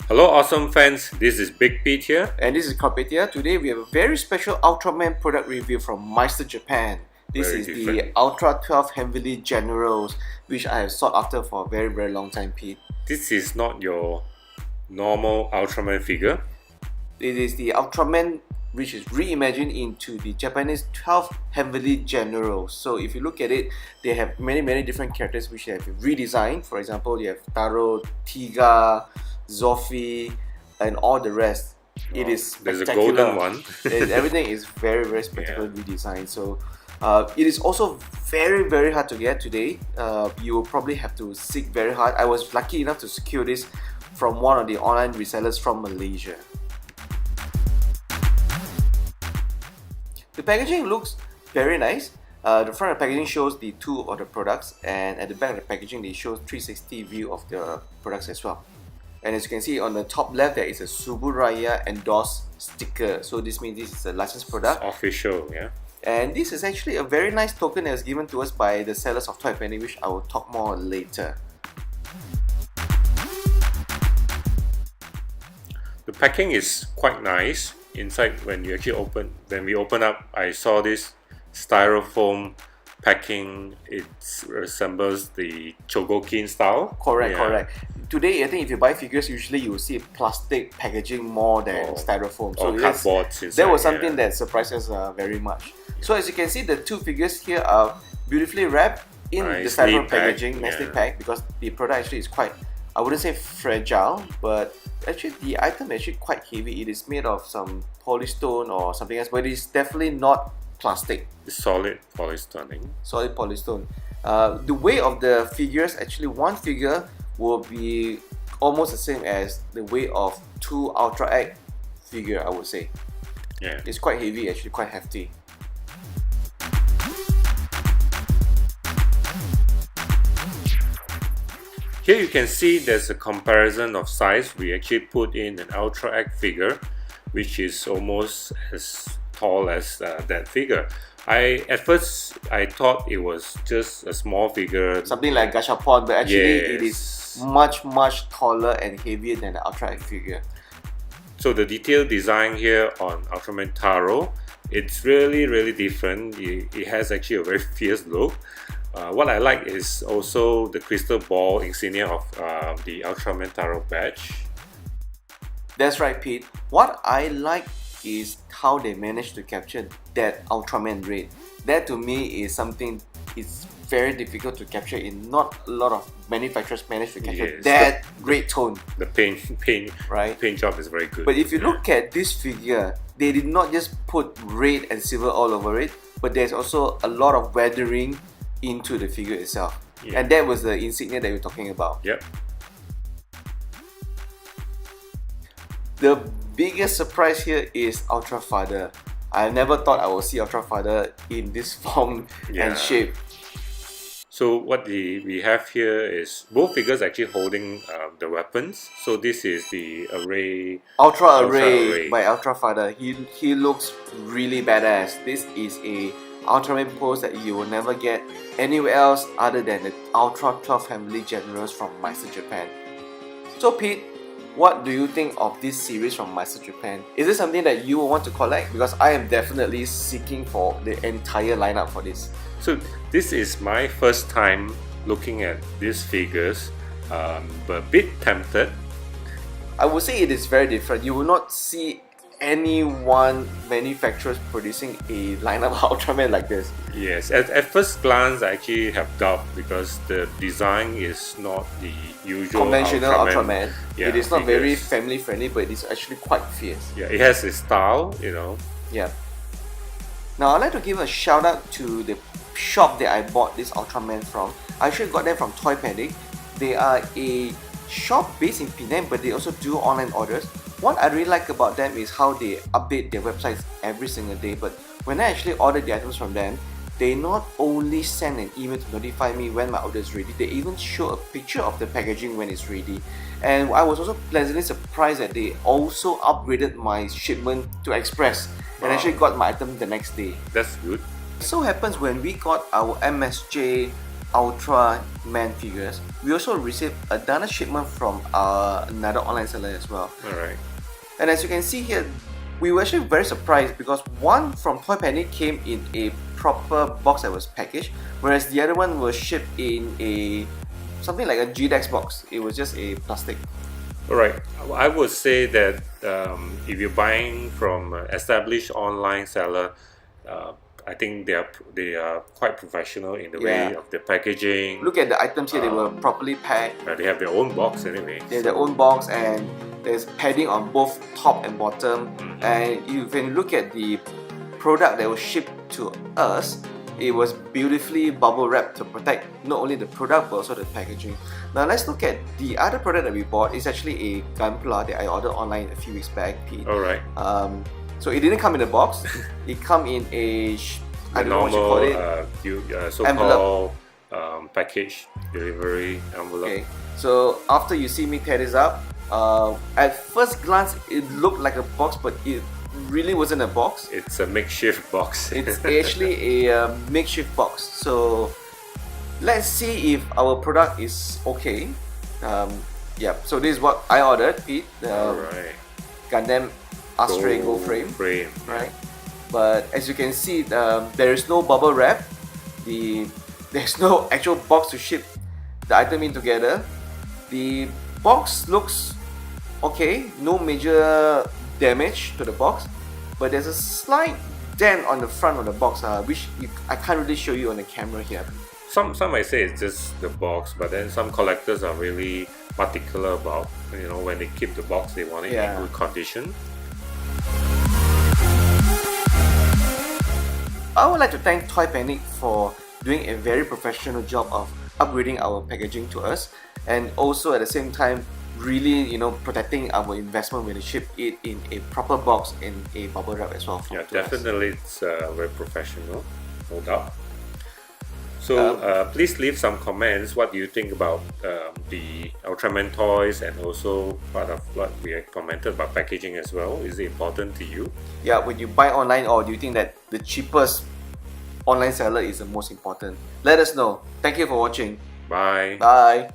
Hello awesome fans, this is Big Pete here. And this is Carpet here. Today we have a very special Ultraman product review from Meister Japan. This Very is different. the Ultra 12 Heavenly Generals, which I have sought after for a very long time, Pete. This is not your normal Ultraman figure. It is the Ultraman which is reimagined into the Japanese 12 Heavenly Generals. So if you look at it, they have many different characters which they have redesigned. For example, you have Taro, Tiga, Zofi, and all the rest. It is There's a spectacular. golden one. Everything is very spectacular redesigned. So it is also very hard to get today. You will probably have to seek very hard. I was lucky enough to secure this from one of the online resellers from Malaysia. The packaging looks very nice. The front of the packaging shows the two of the products, and at the back of the packaging they show 360 view of the products as well. And as you can see on the top left, there is a Suburaya endorsed sticker. So this means this is a licensed product. It's official, yeah. And this is actually a very nice token that was given to us by the sellers of Toypanic, which I will talk more later. The packing is quite nice. Inside, when we open up, I saw this styrofoam packing. It resembles the Chogokin style. Correct. Today, I think if you buy figures, usually you will see plastic packaging more than styrofoam. So cardboard inside. That was something that surprised us very much. So as you can see, the two figures here are beautifully wrapped in the styrofoam packaging, nicely packed, because the product actually is quite, I wouldn't say fragile, but actually the item is actually quite heavy. It is made of some polystone or something else, but it is definitely not plastic. It's solid polystone. Solid polystone. The weight of the figures, actually one figure will be almost the same as the weight of two Ultra Egg figure, I would say. Yeah. It's quite heavy, actually quite hefty. Here you can see there's a comparison of size. We actually put in an Ultra Egg figure, which is almost as tall as that figure. At first I thought it was just a small figure, something like Gashapon, but actually it yes, is much taller and heavier than the Ultra Egg figure. So the detailed design here on Ultraman Taro, it's really different. It has actually a very fierce look. What I like is also the crystal ball insignia of the Ultraman Taro badge. That's right, Pete. What I like is how they managed to capture that Ultraman red. That to me is something it's very difficult to capture. In not a lot of manufacturers manage to capture that red tone. The paint job is very good. But if you look at this figure, they did not just put red and silver all over it, but there's also a lot of weathering into the figure itself. And that was the insignia that we're talking about. Yep. The biggest surprise here is Ultra Father. I never thought I would see Ultra Father in this form and shape. So what we have here is both figures actually holding the weapons. So this is the Ultra Array by Ultra Father. He looks really badass. This is a Ultraman pose that you will never get anywhere else other than the Ultra 12 Heavenly Generals from Meister Japan. So Pete, what do you think of this series from Meister Japan? Is this something that you will want to collect? Because I am definitely seeking for the entire lineup for this. So this is my first time looking at these figures, but a bit tempted. I would say it is very different. You will not see any one manufacturers producing a lineup of Ultraman like this. Yes, at first glance I actually have doubt because the design is not the usual conventional Ultraman. It is not very family friendly, but it is actually quite fierce. Yeah, it has a style, you know. Yeah. Now I'd like to give a shout out to the shop that I bought this Ultraman from. I actually got them from Toypanic. They are a shop based in Penang, but they also do online orders. What I really like about them is how they update their websites every single day. But when I actually ordered the items from them, they not only send an email to notify me when my order is ready, they even show a picture of the packaging when it's ready. And I was also pleasantly surprised that they also upgraded my shipment to Express and actually got my item the next day. That's good. It so happens when we got our MSJ Ultraman figures, we also received another shipment from another online seller as well. Alright. And as you can see here, we were actually very surprised because one from Toypanic came in a proper box that was packaged, whereas the other one was shipped in a something like a GDEX box. It was just a plastic. Alright, I would say that if you're buying from an established online seller, I think they are quite professional in the way Yeah. of the packaging. Look at the items here, they were properly packed. They have their own box anyway. They have their own box, and there's padding on both top and bottom. And you can look at the product that was shipped to us, it was beautifully bubble wrapped to protect not only the product but also the packaging. Now let's look at the other product that we bought. It's actually a gunpla that I ordered online a few weeks back, Pete. Alright. So it didn't come in a box. It come in a I don't know what you call it. So-called package delivery envelope. Okay. So after you see me tear this up, at first glance it looked like a box, but it really wasn't a box. It's a makeshift box. It's actually a makeshift box. So let's see if our product is okay. Yeah. So this is what I ordered, Pete. Alright. Gundam Astray Gold frame. Right. But as you can see, there is no bubble wrap. There's no actual box to ship the item in together. The box looks okay, no major damage to the box, but there's a slight dent on the front of the box, which I can't really show you on the camera here. Some might say it's just the box, but then some collectors are really particular about, you know, when they keep the box, they want it in good condition. I would like to thank Toypanic for doing a very professional job of upgrading our packaging to us, and also at the same time really, you know, protecting our investment when they ship it in a proper box in a bubble wrap as well. Yeah, definitely it's very professional, no doubt. So please leave some comments. What do you think about the Ultraman toys, and also part of what we have commented about packaging as well? Is it important to you? Yeah, when you buy online, or do you think that the cheapest online seller is the most important? Let us know. Thank you for watching. Bye. Bye.